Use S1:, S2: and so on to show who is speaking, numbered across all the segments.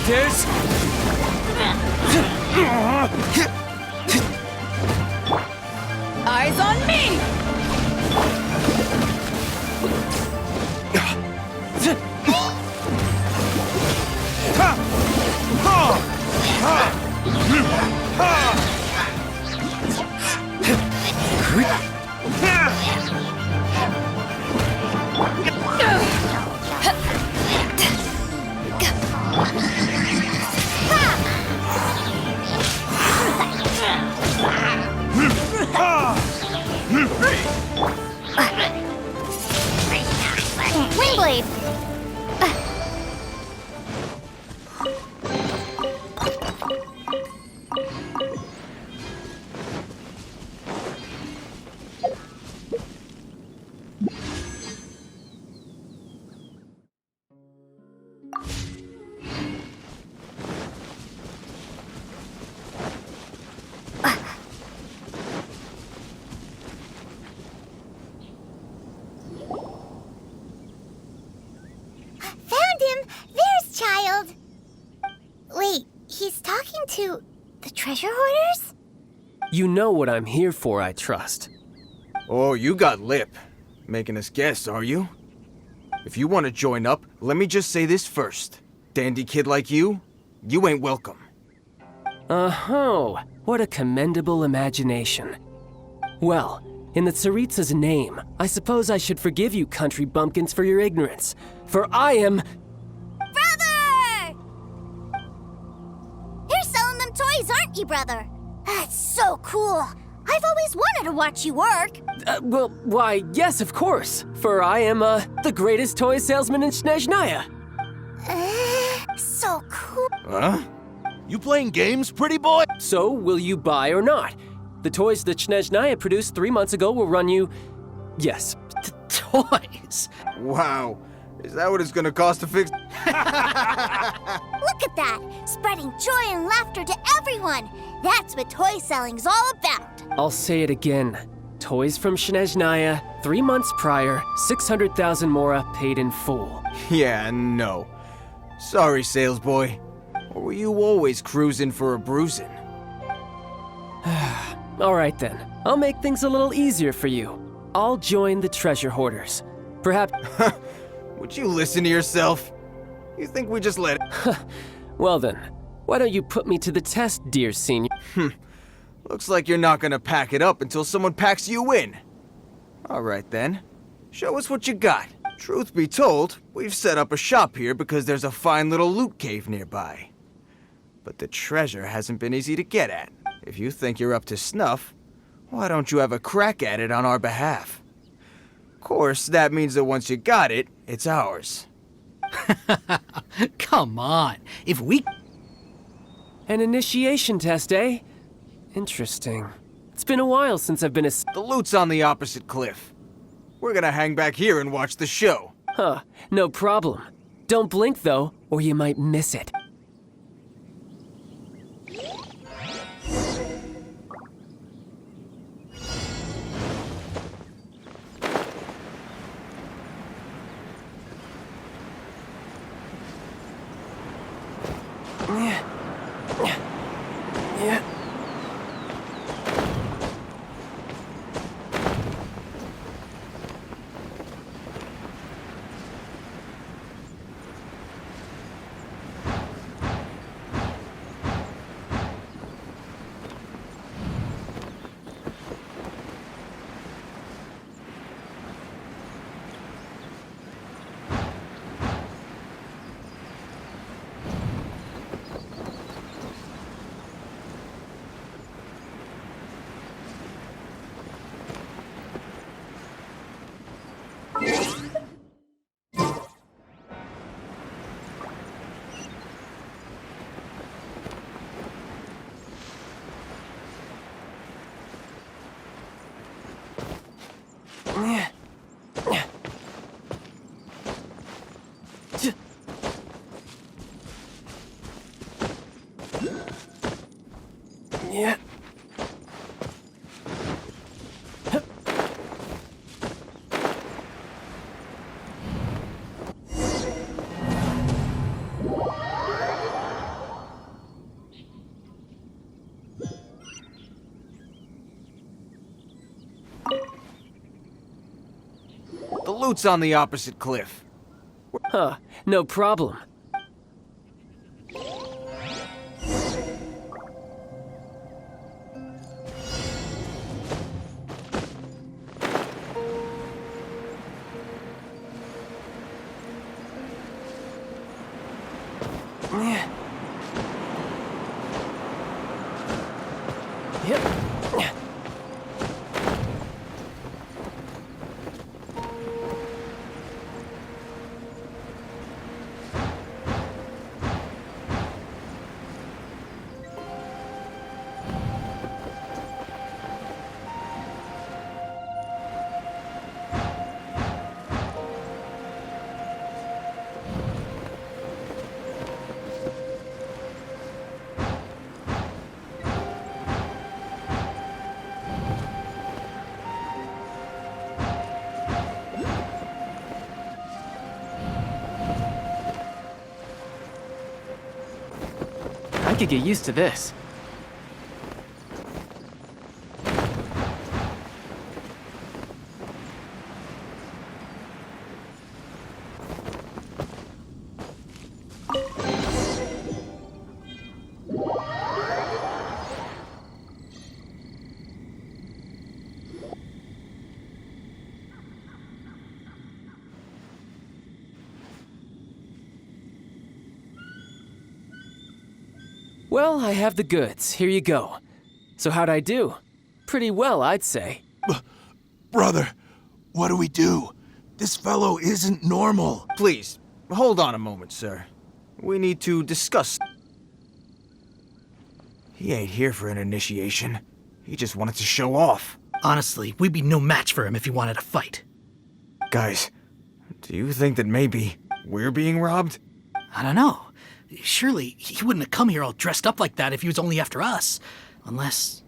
S1: this.
S2: Eyes on me!
S3: Windblade! Found him! There's Childe! Wait, he's talking to the treasure hoarders?
S1: You know what I'm here for, I trust.
S4: Oh, you got lip. Making us guess, are you? If you want to join up, let me just say this first. Dandy kid like you ain't welcome.
S1: Oh, what a commendable imagination. Well, in the Tsaritsa's name, I suppose I should forgive you country bumpkins for your ignorance. For I am...
S3: Brother! You're selling them toys, aren't you, brother? That's so cool. I've always wanted to watch you work.
S1: Well, why, yes, of course. For I am, the greatest toy salesman in Snezhnaya.
S3: So cool.
S5: Huh? You playing games, pretty boy?
S1: So, will you buy or not? The toys that Snezhnaya produced 3 months ago will run you... Yes, toys.
S4: Wow. Is that what it's gonna cost to fix?
S3: Look at that! Spreading joy and laughter to everyone! That's what toy selling's all about!
S1: I'll say it again. Toys from Snezhnaya, 3 months prior, 600,000 mora paid in full.
S4: Yeah, no. Sorry, sales boy. Or were you always cruising for a bruising?
S1: All right then, I'll make things a little easier for you. I'll join the treasure hoarders. Perhaps...
S4: Would you listen to yourself? You think we just let it?
S1: Well then, why don't you put me to the test, dear senior?
S4: Looks like you're not gonna pack it up until someone packs you in. All right then. Show us what you got. Truth be told, we've set up a shop here because there's a fine little loot cave nearby. But the treasure hasn't been easy to get at. If you think you're up to snuff, why don't you have a crack at it on our behalf? Of course, that means that once you got it, it's ours.
S6: Come on, if we...
S1: An initiation test, eh? Interesting. It's been a while since I've been a...
S4: The loot's on the opposite cliff. We're gonna hang back here and watch the show.
S1: Huh, no problem. Don't blink though, or you might miss it. Yeah. Yeah.
S4: Loot's on the opposite cliff.
S1: Huh, no problem. Yep. I could get used to this. Well, I have the goods. Here you go. So how'd I do? Pretty well, I'd say.
S5: Brother, what do we do? This fellow isn't normal.
S4: Please, hold on a moment, sir. We need to discuss. He ain't here for an initiation. He just wanted to show off.
S2: Honestly, we'd be no match for him if he wanted to fight.
S4: Guys, do you think that maybe we're being robbed?
S2: I don't know. Surely he wouldn't have come here all dressed up like that if he was only after us. Unless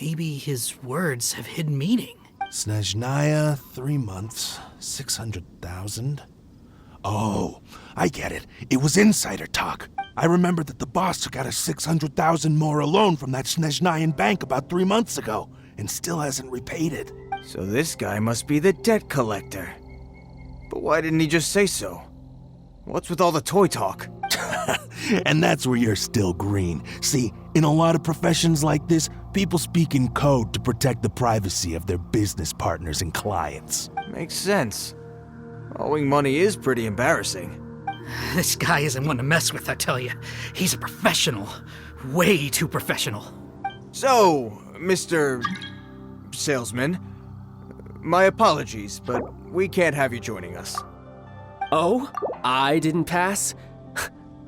S2: maybe his words have hidden meaning.
S5: Snezhnaya, 3 months, 600,000. Oh, I get it. It was insider talk. I remember that the boss took out a 600,000 more loan from that Snezhnayan bank about 3 months ago, and still hasn't repaid it.
S4: So this guy must be the debt collector. But why didn't he just say so? What's with all the toy talk?
S5: And that's where you're still green. See, in a lot of professions like this, people speak in code to protect the privacy of their business partners and clients.
S4: Makes sense. Owing money is pretty embarrassing.
S2: This guy isn't one to mess with, I tell you. He's a professional. Way too professional.
S4: So, Mr. Salesman, my apologies, but we can't have you joining us.
S1: Oh? I didn't pass?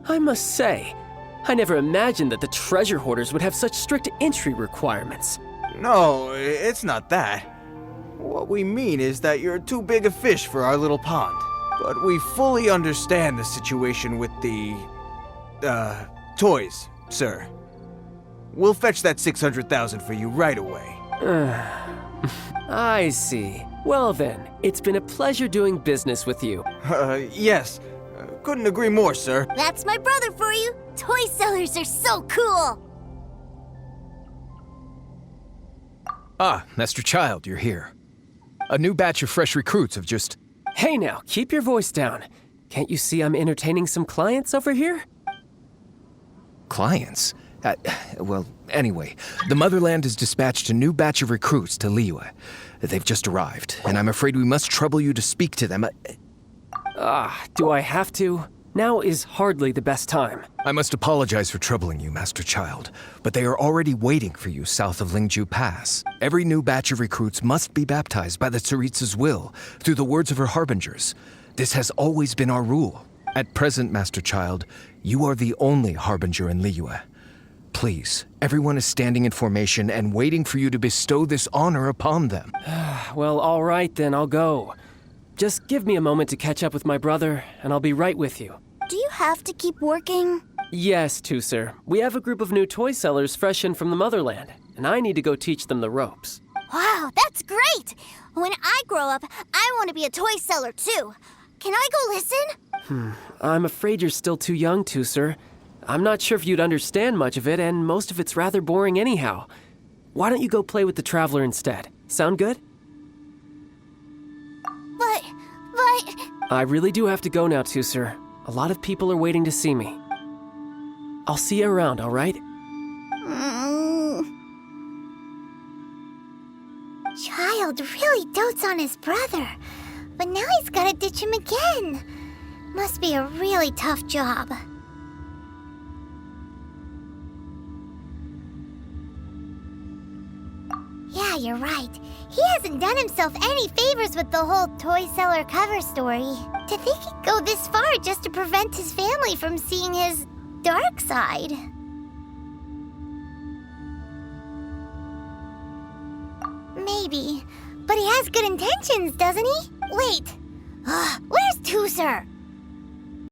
S1: I must say, I never imagined that the treasure hoarders would have such strict entry requirements.
S4: No, it's not that. What we mean is that you're too big a fish for our little pond. But we fully understand the situation with the, toys, sir. We'll fetch that 600,000 for you right away.
S1: I see. Well then, it's been a pleasure doing business with you.
S4: Yes. Couldn't agree more, sir.
S3: That's my brother for you. Toy sellers are so cool.
S6: Ah, Master Childe, you're here. A new batch of fresh recruits have just...
S1: Hey now, keep your voice down. Can't you see I'm entertaining some clients over here?
S6: Clients? Well, anyway, the Motherland has dispatched a new batch of recruits to Liyue. They've just arrived, and I'm afraid we must trouble you to speak to them.
S1: Do I have to? Now is hardly the best time.
S6: I must apologize for troubling you, Master Childe, but they are already waiting for you south of Lingju Pass. Every new batch of recruits must be baptized by the Tsaritsa's will, through the words of her harbingers. This has always been our rule. At present, Master Childe, you are the only harbinger in Liyue. Please, everyone is standing in formation and waiting for you to bestow this honor upon them.
S1: Well, all right then, I'll go. Just give me a moment to catch up with my brother, and I'll be right with you.
S3: Do you have to keep working?
S1: Yes, sir. We have a group of new toy sellers fresh in from the Motherland, and I need to go teach them the ropes.
S3: Wow, that's great! When I grow up, I want to be a toy seller too. Can I go listen?
S1: I'm afraid you're still too young to, sir. I'm not sure if you'd understand much of it, and most of it's rather boring anyhow. Why don't you go play with the Traveler instead? Sound good?
S3: But
S1: I really do have to go now, too, sir. A lot of people are waiting to see me. I'll see you around, all right?
S3: Childe really dotes on his brother, but now he's gotta ditch him again. Must be a really tough job. Yeah, you're right. He hasn't done himself any favors with the whole toy seller cover story. To think he'd go this far just to prevent his family from seeing his dark side. Maybe. But he has good intentions, doesn't he? Wait. Where's Tooser?